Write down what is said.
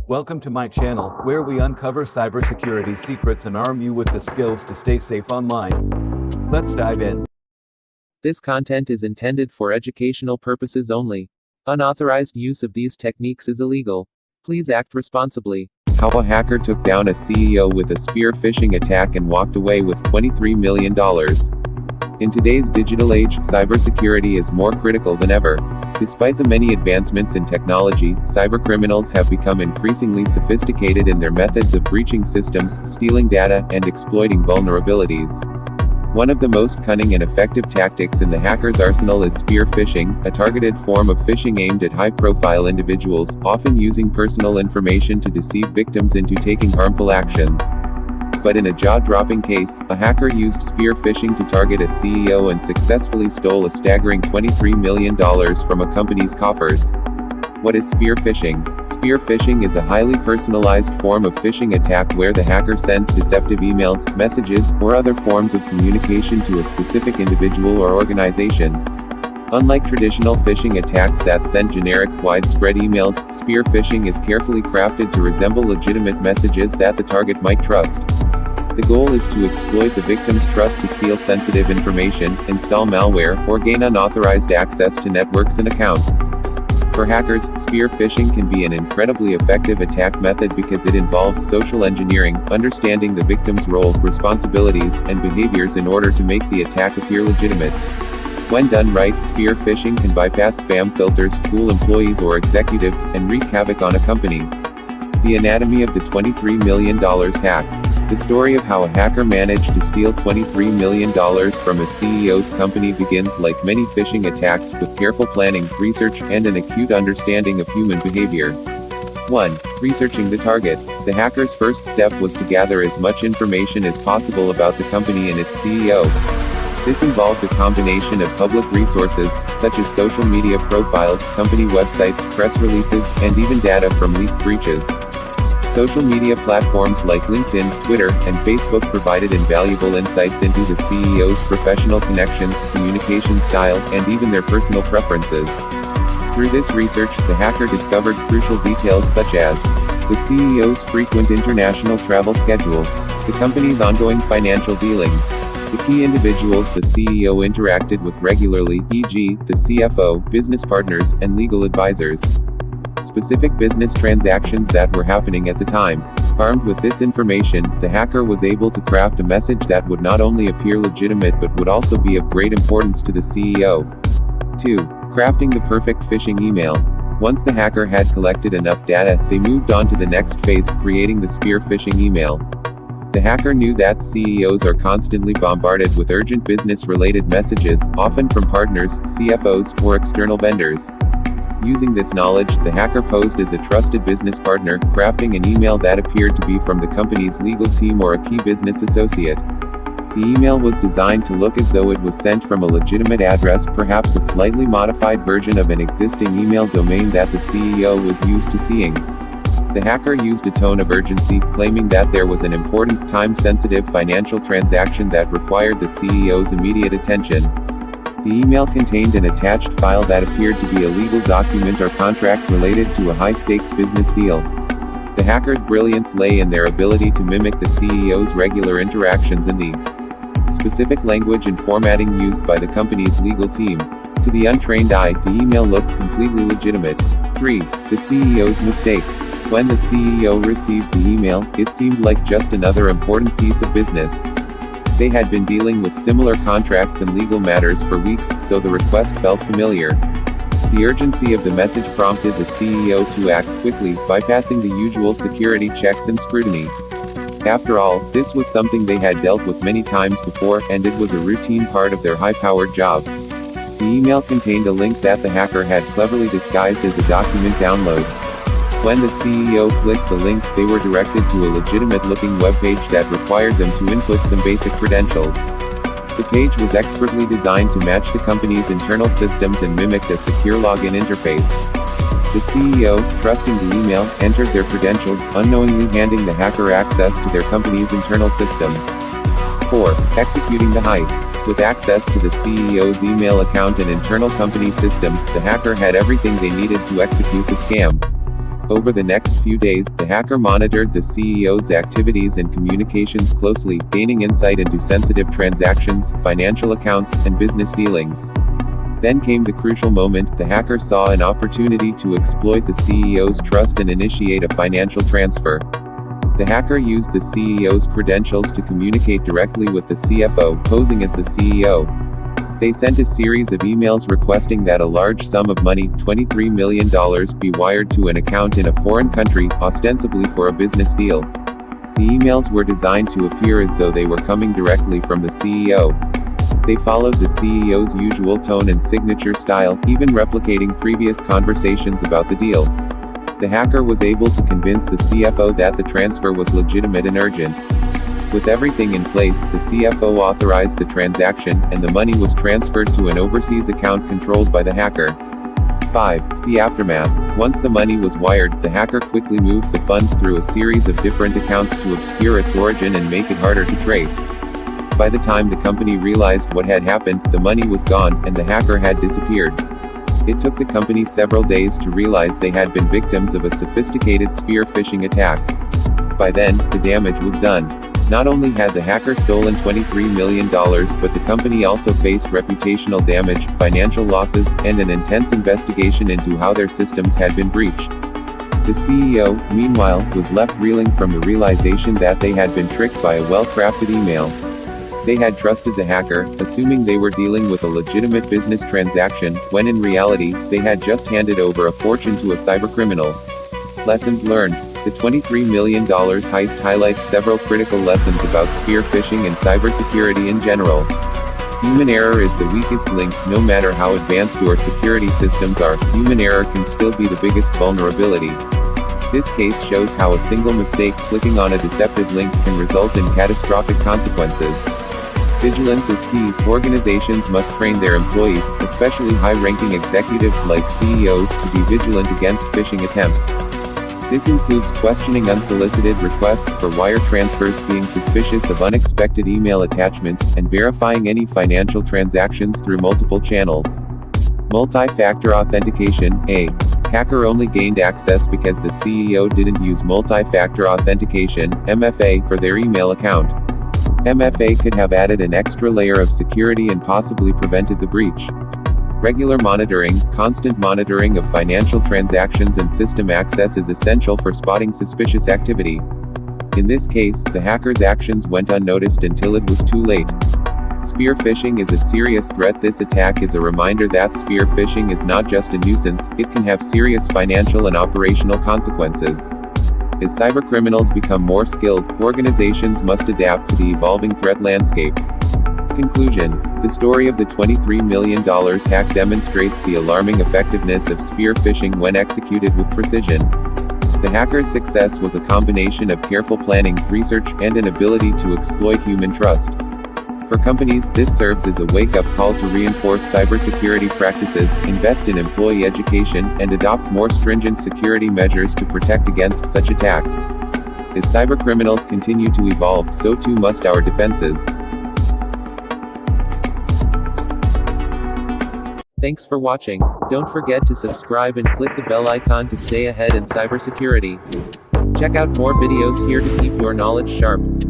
Welcome to my channel, where we uncover cybersecurity secrets and arm you with the skills to stay safe online. Let's dive in. This content is intended for educational purposes only. Unauthorized use of these techniques is illegal. Please act responsibly. How a hacker took down a CEO with a spear-phishing attack and walked away with $23 million. In today's digital age, cybersecurity is more critical than ever. Despite the many advancements in technology, cybercriminals have become increasingly sophisticated in their methods of breaching systems, stealing data, and exploiting vulnerabilities. One of the most cunning and effective tactics in the hacker's arsenal is spear-phishing, a targeted form of phishing aimed at high-profile individuals, often using personal information to deceive victims into taking harmful actions. But in a jaw-dropping case, a hacker used spear-phishing to target a CEO and successfully stole a staggering $23 million from a company's coffers. What is spear-phishing? Spear-phishing is a highly personalized form of phishing attack where the hacker sends deceptive emails, messages, or other forms of communication to a specific individual or organization. Unlike traditional phishing attacks that send generic, widespread emails, spear-phishing is carefully crafted to resemble legitimate messages that the target might trust. The goal is to exploit the victim's trust to steal sensitive information, install malware, or gain unauthorized access to networks and accounts. For hackers, spear-phishing can be an incredibly effective attack method because it involves social engineering, understanding the victim's role, responsibilities, and behaviors in order to make the attack appear legitimate. When done right, spear-phishing can bypass spam filters, fool employees or executives, and wreak havoc on a company. The anatomy of the $23 million hack. The story of how a hacker managed to steal $23 million from a CEO's company begins like many phishing attacks, with careful planning, research, and an acute understanding of human behavior. 1. Researching the target. The hacker's first step was to gather as much information as possible about the company and its CEO. This involved a combination of public resources, such as social media profiles, company websites, press releases, and even data from leaked breaches. Social media platforms like LinkedIn, Twitter, and Facebook provided invaluable insights into the CEO's professional connections, communication style, and even their personal preferences. Through this research, the hacker discovered crucial details such as the CEO's frequent international travel schedule, the company's ongoing financial dealings, the key individuals the CEO interacted with regularly, e.g., the CFO, business partners, and legal advisors. Specific business transactions that were happening at the time. Armed with this information, the hacker was able to craft a message that would not only appear legitimate but would also be of great importance to the CEO. 2. Crafting the perfect phishing email. Once the hacker had collected enough data, they moved on to the next phase, creating the spear-phishing email. The hacker knew that CEOs are constantly bombarded with urgent business-related messages, often from partners, CFOs, or external vendors. Using this knowledge, the hacker posed as a trusted business partner, crafting an email that appeared to be from the company's legal team or a key business associate. The email was designed to look as though it was sent from a legitimate address, perhaps a slightly modified version of an existing email domain that the CEO was used to seeing. The hacker used a tone of urgency, claiming that there was an important, time-sensitive financial transaction that required the CEO's immediate attention. The email contained an attached file that appeared to be a legal document or contract related to a high-stakes business deal. The hacker's brilliance lay in their ability to mimic the CEO's regular interactions and the specific language and formatting used by the company's legal team. To the untrained eye, the email looked completely legitimate. 3. The CEO's mistake. When the CEO received the email, it seemed like just another important piece of business. They had been dealing with similar contracts and legal matters for weeks, so the request felt familiar. The urgency of the message prompted the CEO to act quickly, bypassing the usual security checks and scrutiny. After all, this was something they had dealt with many times before, and it was a routine part of their high-powered job. The email contained a link that the hacker had cleverly disguised as a document download. When the CEO clicked the link, they were directed to a legitimate-looking webpage that required them to input some basic credentials. The page was expertly designed to match the company's internal systems and mimicked a secure login interface. The CEO, trusting the email, entered their credentials, unknowingly handing the hacker access to their company's internal systems. 4. Executing the heist. With access to the CEO's email account and internal company systems, the hacker had everything they needed to execute the scam. Over the next few days, the hacker monitored the CEO's activities and communications closely, gaining insight into sensitive transactions, financial accounts, and business dealings. Then came the crucial moment. The hacker saw an opportunity to exploit the CEO's trust and initiate a financial transfer. The hacker used the CEO's credentials to communicate directly with the CFO, posing as the CEO. They sent a series of emails requesting that a large sum of money, $23 million, be wired to an account in a foreign country, ostensibly for a business deal. The emails were designed to appear as though they were coming directly from the CEO. They followed the CEO's usual tone and signature style, even replicating previous conversations about the deal. The hacker was able to convince the CFO that the transfer was legitimate and urgent. With everything in place, the CFO authorized the transaction, and the money was transferred to an overseas account controlled by the hacker. 5. The aftermath. Once the money was wired, the hacker quickly moved the funds through a series of different accounts to obscure its origin and make it harder to trace. By the time the company realized what had happened, the money was gone, and the hacker had disappeared. It took the company several days to realize they had been victims of a sophisticated spear-phishing attack. By then, the damage was done. Not only had the hacker stolen $23 million, but the company also faced reputational damage, financial losses, and an intense investigation into how their systems had been breached. The CEO, meanwhile, was left reeling from the realization that they had been tricked by a well-crafted email. They had trusted the hacker, assuming they were dealing with a legitimate business transaction, when in reality, they had just handed over a fortune to a cybercriminal. Lessons learned. The $23 million heist highlights several critical lessons about spear phishing and cybersecurity in general. Human error is the weakest link. No matter how advanced your security systems are, human error can still be the biggest vulnerability. This case shows how a single mistake, clicking on a deceptive link, can result in catastrophic consequences. Vigilance is key. Organizations must train their employees, especially high-ranking executives like CEOs, to be vigilant against phishing attempts. This includes questioning unsolicited requests for wire transfers, being suspicious of unexpected email attachments, and verifying any financial transactions through multiple channels. Multi-factor authentication. A hacker only gained access because the CEO didn't use multi-factor authentication, MFA, for their email account. MFA could have added an extra layer of security and possibly prevented the breach. Regular monitoring, constant monitoring of financial transactions and system access is essential for spotting suspicious activity. In this case, the hacker's actions went unnoticed until it was too late. Spear phishing is a serious threat. This attack is a reminder that spear phishing is not just a nuisance, it can have serious financial and operational consequences. As cybercriminals become more skilled, organizations must adapt to the evolving threat landscape. Conclusion. The story of the $23 million hack demonstrates the alarming effectiveness of spear phishing when executed with precision. The hacker's success was a combination of careful planning, research, and an ability to exploit human trust. For companies, this serves as a wake-up call to reinforce cybersecurity practices, invest in employee education, and adopt more stringent security measures to protect against such attacks. As cybercriminals continue to evolve, so too must our defenses. Thanks for watching. Don't forget to subscribe and click the bell icon to stay ahead in cybersecurity. Check out more videos here to keep your knowledge sharp.